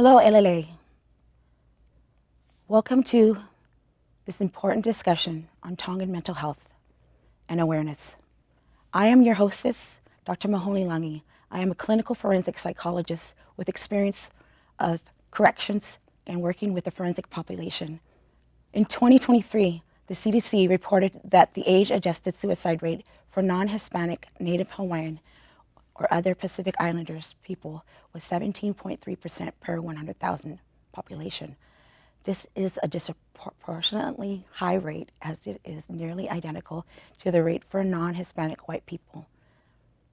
Hello, LLA. Welcome to this important discussion on Tongan mental health and awareness. I am your hostess, Dr. Mahoney Langi. I am a clinical forensic psychologist with experience of corrections and working with the forensic population. In 2023, the CDC reported that the age-adjusted suicide rate for non-Hispanic, Native Hawaiian, or other Pacific Islanders people was 17.3% per 100,000 population. This is a disproportionately high rate, as it is nearly identical to the rate for non-Hispanic white people,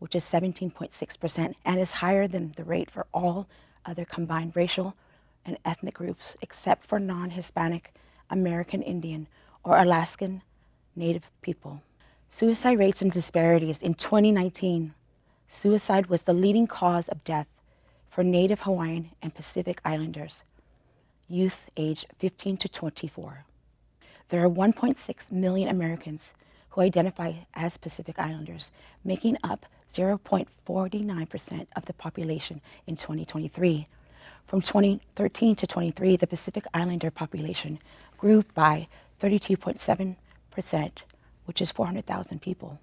which is 17.6%, and is higher than the rate for all other combined racial and ethnic groups except for non-Hispanic, American Indian, or Alaskan Native people. Suicide rates and disparities. In 2019, suicide was the leading cause of death for Native Hawaiian and Pacific Islanders, youth aged 15 to 24. There are 1.6 million Americans who identify as Pacific Islanders, making up 0.49% of the population in 2023. From 2013 to 23, the Pacific Islander population grew by 32.7%, which is 400,000 people.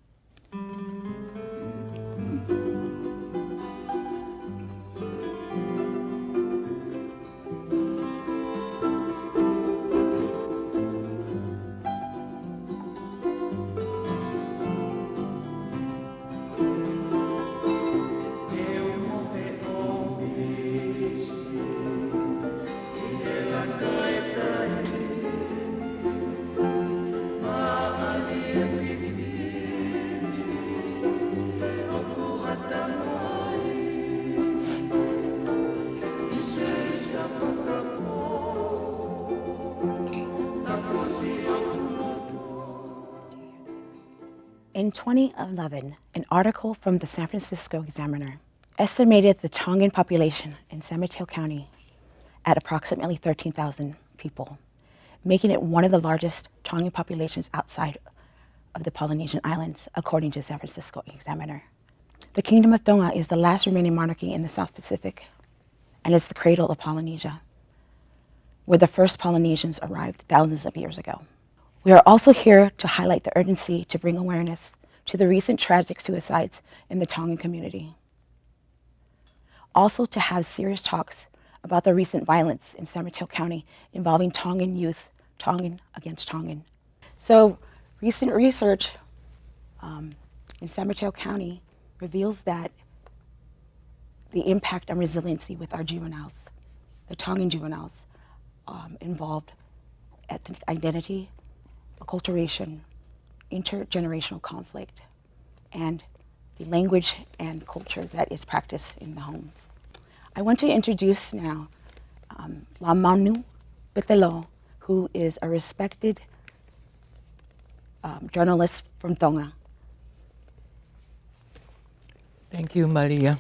In 2011, an article from the San Francisco Examiner estimated the Tongan population in San Mateo County at approximately 13,000 people, making it one of the largest Tongan populations outside of the Polynesian Islands, according to the San Francisco Examiner. The Kingdom of Tonga is the last remaining monarchy in the South Pacific and is the cradle of Polynesia, where the first Polynesians arrived thousands of years ago. We are also here to highlight the urgency to bring awareness to the recent tragic suicides in the Tongan community. Also to have serious talks about the recent violence in San Mateo County involving Tongan youth, Tongan against Tongan. So recent research in San Mateo County reveals that the impact on resiliency with our juveniles, the Tongan juveniles, involved ethnic identity, acculturation, intergenerational conflict, and the language and culture that is practiced in the homes. I want to introduce now Lamanu Bitelo, who is a respected journalist from Tonga. Thank you, Maria.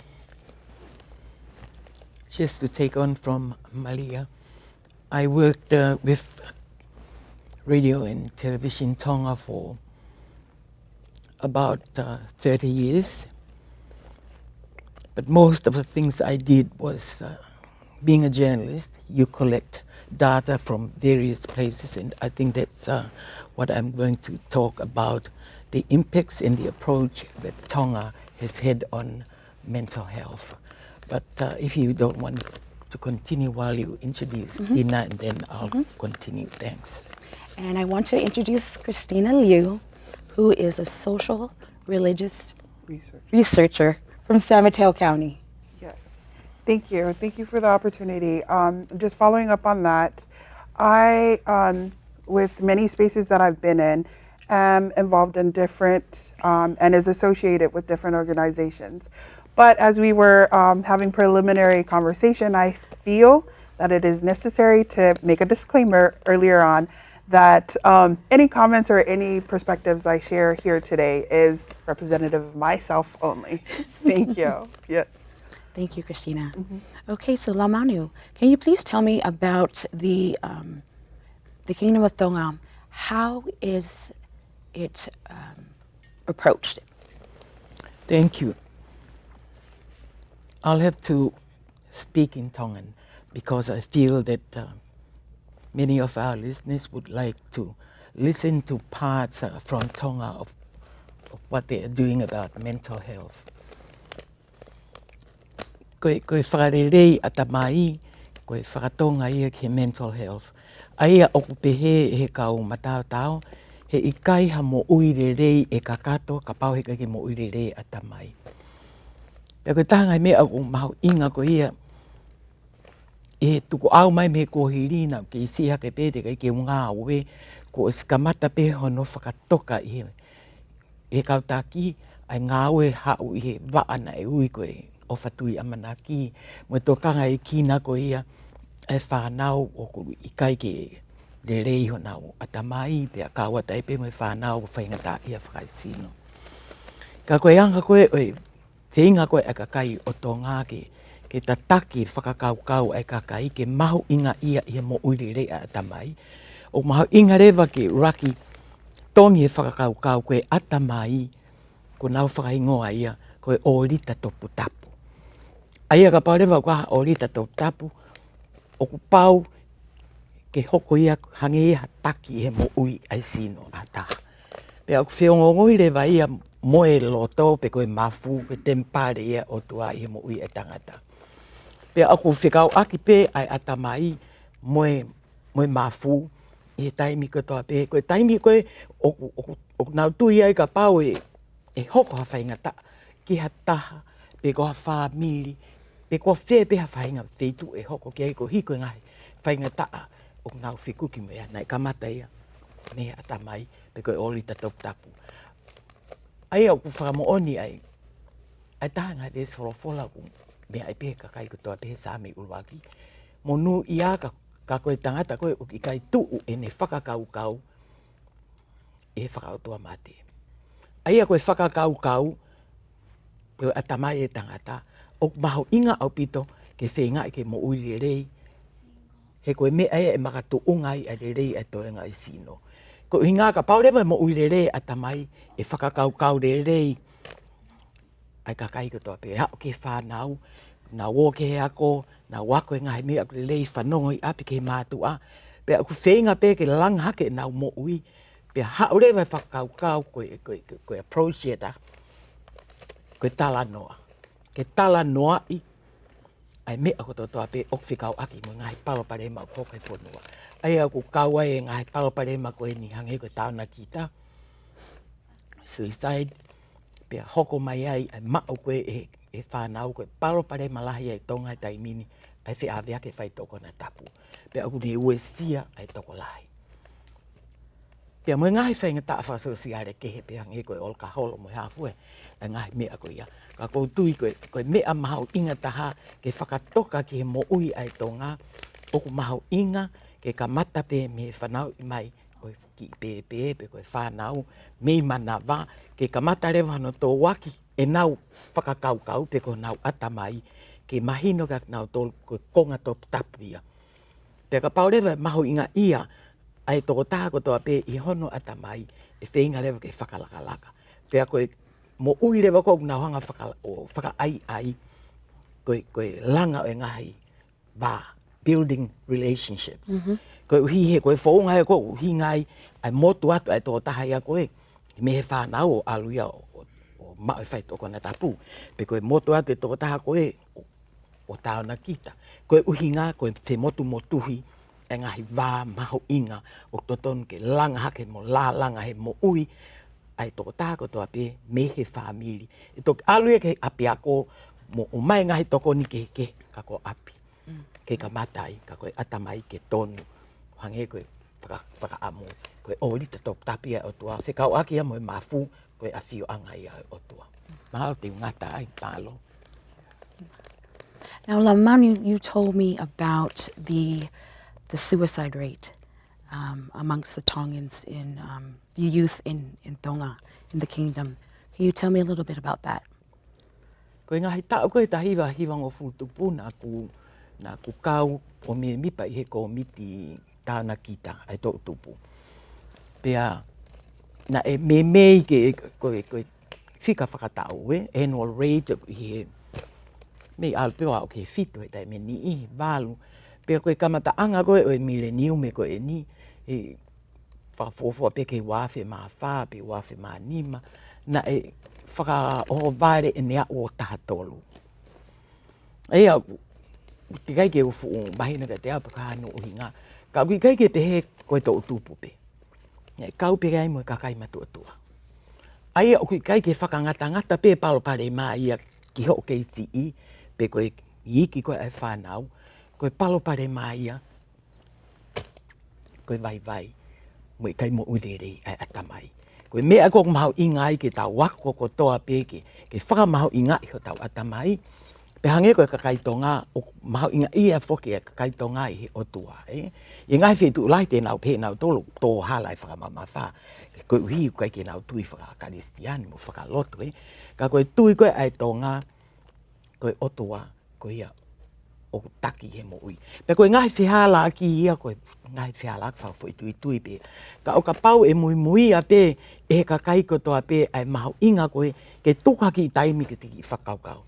Just to take on from Maria, I worked with radio and television Tonga for about 30 years. But most of the things I did was being a journalist. You collect data from various places, and I think that's what I'm going to talk about, the impacts and the approach that Tonga has had on mental health. But if you don't want to continue while you introduce Dina, and then I'll continue. Thanks. And I want to introduce Christina Liu, who is a social religious researcher from San Mateo County. Yes, thank you. Thank you for the opportunity. Just following up on that, I, with many spaces that I've been in, am involved in different and is associated with different organizations. But as we were having preliminary conversation, I feel that it is necessary to make a disclaimer earlier on that any comments or any perspectives I share here today is representative of myself only. Thank you. Yeah. Thank you, Christina. Okay, so Lamanu, can you please tell me about the Kingdom of Tonga? How is it approached? Thank you. I'll have to speak in Tongan. because I feel that many of our listeners would like to listen to parts from Tonga of what they are doing about mental health. Koe whakarerei atamai, koe whakatonga ia ki mental health. Aia oku pehe he kau matao tao, he ikai ha mo uirerei e kakato, ka pauheka ki mo uirerei atamai. Pea koe tahangai mea aku mahu inga ko ia, e tuku au mai me ko hirina, ke isi hake pete kai ke ngā ue, ko skamata pe hono whakatoka i he kautaki, ai ngā ue hau i he waana e ui koe o whatui amanaki, mo tokanga i kina ko ia, e whanau o ku i kai ke le rei honau atamai, pea kawata e pe mo whanau o whaingata ia whakaisino. Ka koe anga koe, te inga koe e kakai o tō ngā ke tataki whakakaukau e kakai ke mahu inga ia i mo uirere a atamai. O mahu inga rewa ke raki tongi e whakakaukau koe atamai ko nau whakaingoa ia koe orita topu tapu. Aia ka pau rewa koe orita topu tapu o ku pau ke hoko ia hange ia taki he mo ui ai sino a taha. Pea ku whiongongoi rewa ia moe loto pe koe mafu pe tempare ia o tua i he mo ui e tangata. Pea aku whikau aki pe ai atamai moe mafu i he taimi katoa pe. Koe taimi koe oku nau tui ai ka pau e hoko ha whaingata ki ha taha pe ko ha whamiri pe ko whea pe ha whainga whetu e hoko ki ai ko hiko ngahi whaingata o nau whikuki mea nai kamata ia me atamai pe koe orita topu tapu. Ai au ku whakamooni ai taha ngai pēs wholofola ku mea ai pēhe kakai katoa pēhe sāme uruaki. Mo nu ia ka koe tangata koe o ki kai tuu e ne whakakaukau e whakautoa mate. Aia koe whakakaukau pe atamai e tangata o maho inga au pito ke whenga i ke mo uiri rei he koe mea e makatu ungai a re rei e toenga i sino. Ko hinga ka paurewa mo uiri rei atamai e whakakaukau re rei ai kakai katoa pe hao ke whanau na woke he ako, na wako e ngahi mea aku le lei whanongo i api ke mātua. Pe aku whenga pe ke lang hake nau mo ui. Pe hao rewa whakaukau koe approach e ta. Koe tala noa. Ke tala noa i. Ai mea ako toa pe ok whikau aki mo ngahi palopare ma koke whanua. Ai aku kaua e ngahi palopare ma koe ni hange koe tauna kita. Suicide. Pe hoko mai ai mao koe e whanau koe palopare malahi ai tonga i taimini. Ai whi awea ke whai toko na tapu. Pe aku ne ue sia ai toko lahi. Pea mo ngahi whainga taa whasosiare kehe pe hange koe ol ka holo mo hafue. Ai ngahi mea koe ia. Ka kou tui koe mea mahau inga taha ke whakatoka ki he mo ui ai tonga. Oku mahau inga ke ka mata pe me whanau i mai. Koe ki pe koe whanau. Mei mana wā ke ka mata rewa no tō waki e nau whakakaukau pe ko nau atamai. Ke mahino ka nau tō koe konga tō tapu ia. Pe ka pau rewa mahau inga ia. Ai toko taha kotoa pe i hono atamai e whainga rewa ke whakalakalaka. Pea koe mo ui rewa koe nau hanga whaka ai koe langa o e ngahi wā, building relationships. Koe uhi he koe whaunga he koe uhi ngai ai motu atu ai toko taha ia koe me he whanau o aluia o mao e whai toko na tapu. Pe koe motu atu e toko taha koe o taona kita. Koe uhi ngā koe te motu motuhi e ngahi wā maho inga o totonu ke langa hake mo la langa he mo ui ai toko taha kotoa pe me he whamiri. E toki aluia ke api ako mo o mai ngahi toko ni ke kako api. Ke ka matai, ka koe atamai ke tonu. Hange koe whakaamu. Koe orita top tapia o tua. Whekau aki a mo e mafu koe a whio anga ia o tua. Mahao te ngata ai palo. Now, Lamanu, you told me about the suicide rate amongst the Tongans in the youth in Tonga, in the kingdom. Can you tell me a little bit about that? Koe ngahi tau koe ta hiwa o futupu na ku kau o me mipa i he komiti tāna kita ai tō tupu. Pea na e me mei ke koe whika whakatau annual rate i he mei alpeo au ke whitu he tai me ni i walu. Pe koe kamata anga koe o e millennium e koe ni. E whakafofua pe ke wafe mā whā, pe wafe mā nima. Na e whaka o vare e nea o taha tolu. Ea, te kai ke ufu o mahina ka te apa ka hano o hinga. Ka kui kai ke pehe koe tō utupu pe. Kau pe kai mo e kakai matua tua. Ai o kui kai ke whakangata pe palo pare mā ia ki ho ke iti pe koe iki koe ai whanau. Koe palo pare mā ia. Koe vai. Mo i kai mo urere ai atamai. Koe mea koko mahau ingai ke tau wako ko toa pe ke whakamahau ingai ho tau atamai. Pe hange koe kakaitonga o mahau inga ia whoke a kakaitonga i he otua. I ngai whetu ulai tēnau pe nau tolo tō halai whakamamawha. Koe uhi koe ke nau tui whakakaristiani mo whakaloto. Ka koe tui koe ai tonga koe otua koe ia o taki he mo ui. Pe koe ngai whihala ki ia koe ngai whihala ki whawhoi tui pe. Ka o ka pau e mui a pe e he kakai kotoa pe ai mahau inga koe ke tuka ki taimi ke te ki whakaukau.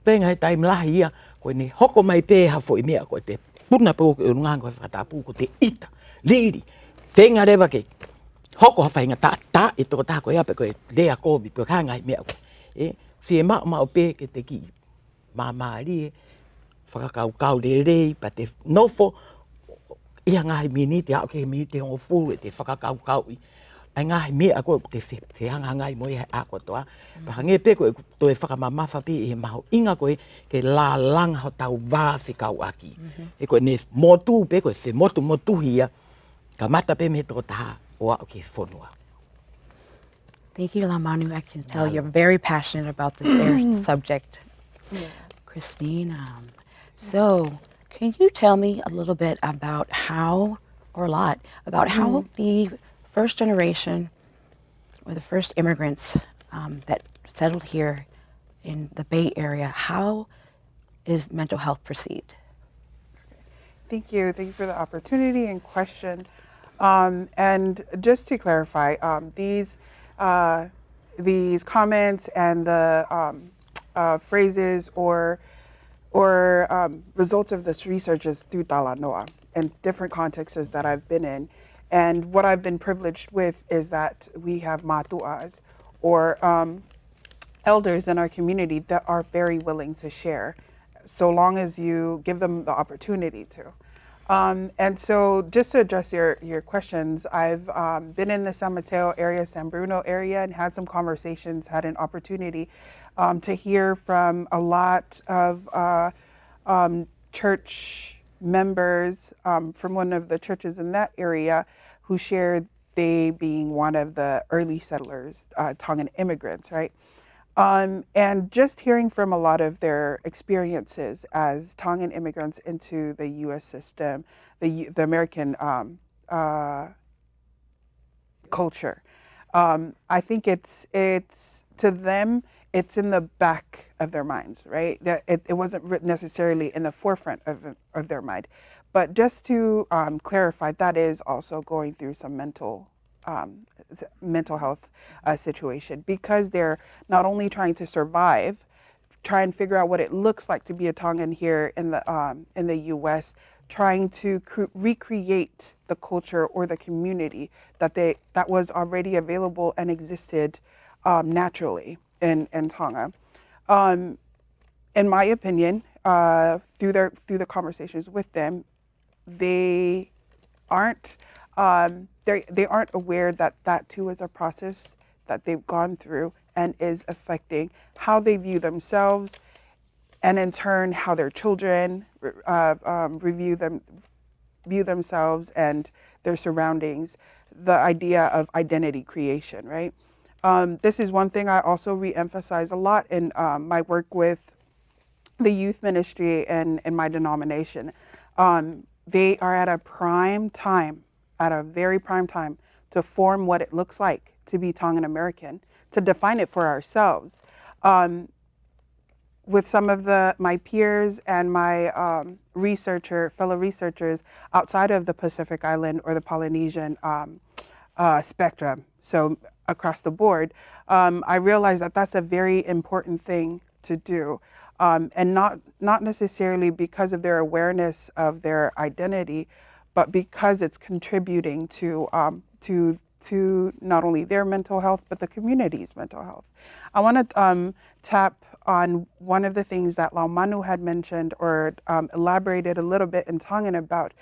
Penga he taimi lahi ia, koe ne hoko mai pē hafo i mea koe te puna pō ke urungang koe whakatapu ko te ita, liri, whenga rewa ke hoko hawhainga tā e toko tā koe ape koe rea kōwi koe kāngai mea koe. Whie mao pē ke te ki māmaari e, whakakau rei, pa te nofo, ia ngahi mini te hao ke mini te hongo furu e te whakakau i. Ai ngahi mea koe te whihangangai mo i hai ako toa. Paka nge pe koe toe whakamamafa pe e maho inga koe ke la langa ho tau wā whikau aki. E koe ne motu pe koe se motu hia ka mata pe me toko taha o ao ke whonua. Thank you, Lamanu. I can tell you're very passionate about this subject. Yeah. Christine, so can you tell me a little bit about how, or a lot, about how the first generation or the first immigrants that settled here in the Bay Area, how is mental health perceived? Thank you for the opportunity and question. And just to clarify, these comments and the phrases or results of this research is through Talanoa and different contexts that I've been in. And what I've been privileged with is that we have matuas or elders in our community that are very willing to share, so long as you give them the opportunity to. And so just to address your questions, I've been in the San Mateo area, San Bruno area, and had some conversations, had an opportunity to hear from a lot of church members from one of the churches in that area who shared they being one of the early settlers, Tongan immigrants, right? And just hearing from a lot of their experiences as Tongan immigrants into the U.S. system, the American culture, I think it's to them, it's in the back of their minds, right? That it wasn't necessarily in the forefront of their mind. But just to clarify, that is also going through some mental health situation, because they're not only trying to survive, try and figure out what it looks like to be a Tongan here in the U.S., trying to recreate the culture or the community that was already available and existed naturally in Tonga. In my opinion, through the conversations with them, they aren't aware that too is a process that they've gone through and is affecting how they view themselves, and in turn how their children view themselves and their surroundings. The idea of identity creation, right? This is one thing I also re-emphasize a lot in my work with the youth ministry and in my denomination. They are at a very prime time to form what it looks like to be Tongan American, to define it for ourselves. With some of my peers and my fellow researchers outside of the Pacific Island or the Polynesian spectrum, so across the board, I realized that that's a very important thing to do. and not necessarily because of their awareness of their identity, but because it's contributing to not only their mental health but the community's mental health. I want to tap on one of the things that Laumanu had mentioned or elaborated a little bit in Tongan about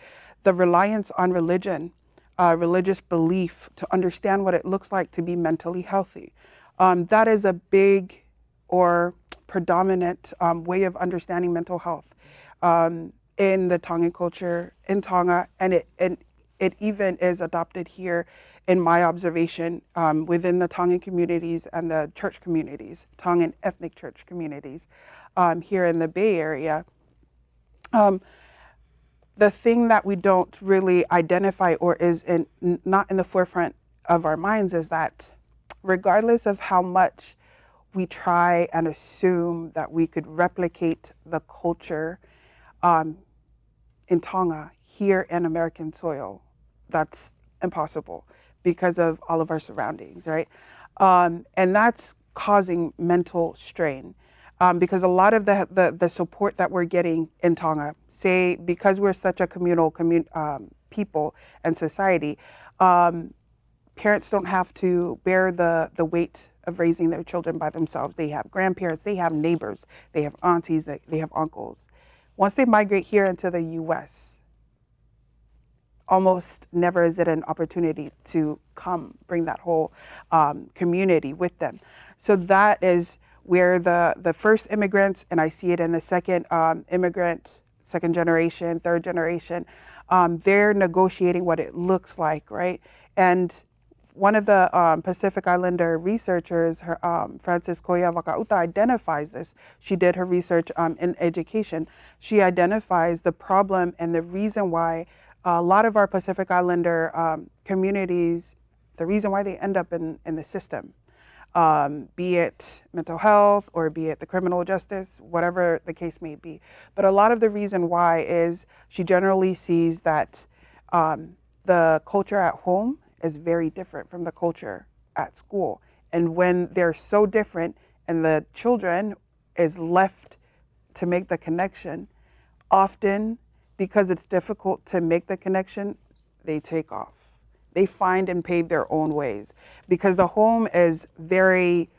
the reliance on religion, religious belief to understand what it looks like to be mentally healthy. That is a big or predominant way of understanding mental health in the Tongan culture, in Tonga, and it even is adopted here in my observation within the Tongan communities and the church communities, Tongan ethnic church communities here in the Bay Area. The thing that we don't really identify or is not in the forefront of our minds is that regardless of how much we try and assume that we could replicate the culture in Tonga here in American soil, that's impossible because of all of our surroundings, right? And that's causing mental strain because a lot of the support that we're getting in Tonga, say because we're such a communal people and society, parents don't have to bear the weight of raising their children by themselves. They have grandparents, they have neighbors, they have aunties, they have uncles. Once they migrate here into the US, almost never is it an opportunity to come bring that whole community with them. So that is where the first immigrants, and I see it in the second immigrant, second generation, third generation, they're negotiating what it looks like, right? And one of the Pacific Islander researchers, Frances Koya Wakauta, identifies this. She did her research in education. She identifies the problem and the reason why a lot of our Pacific Islander communities, the reason why they end up in the system, be it mental health or be it the criminal justice, whatever the case may be. But a lot of the reason why is she generally sees that the culture at home is very different from the culture at school. And when they're so different and the children is left to make the connection, often because it's difficult to make the connection, they take off. They find and pave their own ways because the home is very,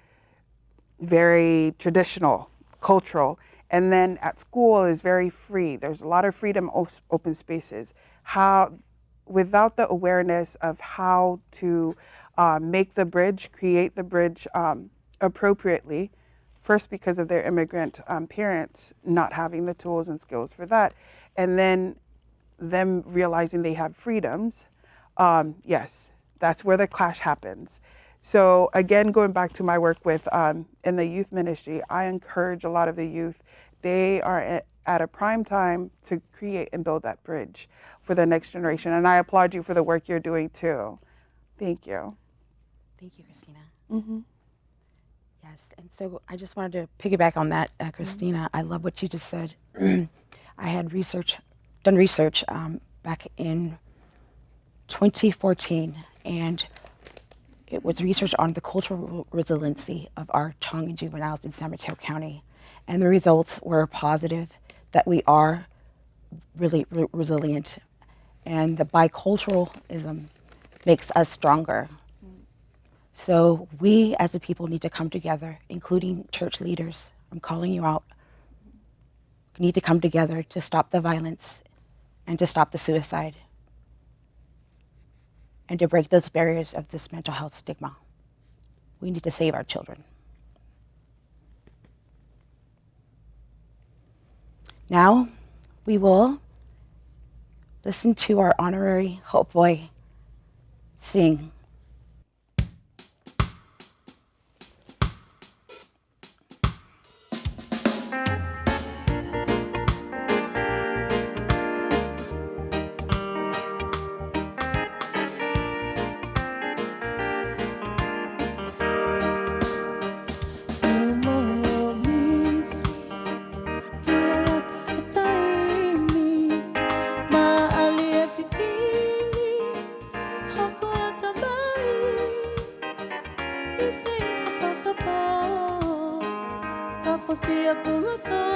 very traditional, cultural. And then at school is very free. There's a lot of freedom, open spaces. Without the awareness of how to make the bridge, create the bridge appropriately, first because of their immigrant parents not having the tools and skills for that, and then them realizing they have freedoms, yes, that's where the clash happens. So again, going back to my work with in the youth ministry, I encourage a lot of the youth. They are at a prime time to create and build that bridge for the next generation. And I applaud you for the work you're doing too. Thank you. Thank you, Christina. Mm-hmm. Yes, and so I just wanted to piggyback on that, Christina. I love what you just said. I had done research back in 2014, and it was research on the cultural resiliency of our Tongan juveniles in San Mateo County. And the results were positive, that we are really resilient. And the biculturalism makes us stronger. So we as a people need to come together, including church leaders. I'm calling you out. We need to come together to stop the violence and to stop the suicide and to break those barriers of this mental health stigma. We need to save our children. Now, we will listen to our honorary Hope Boy sing. Fosse a colocar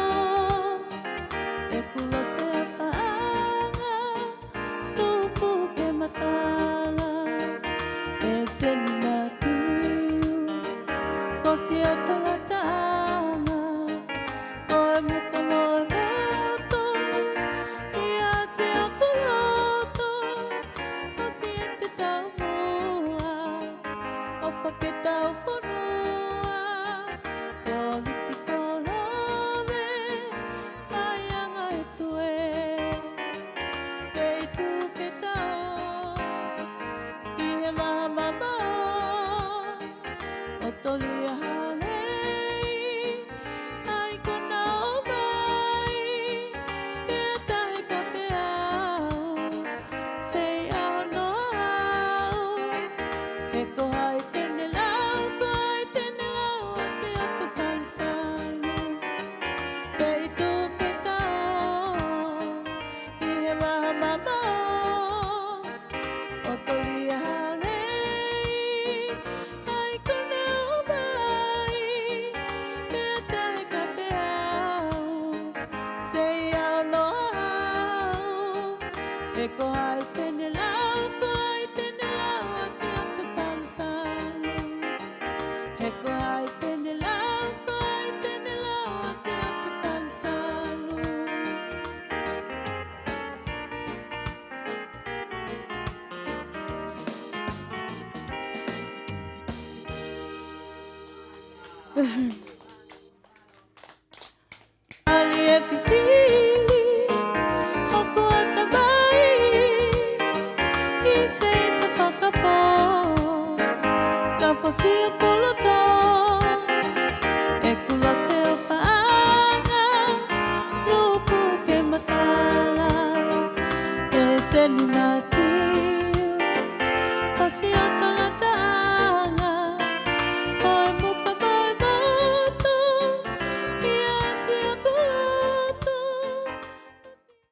Senimati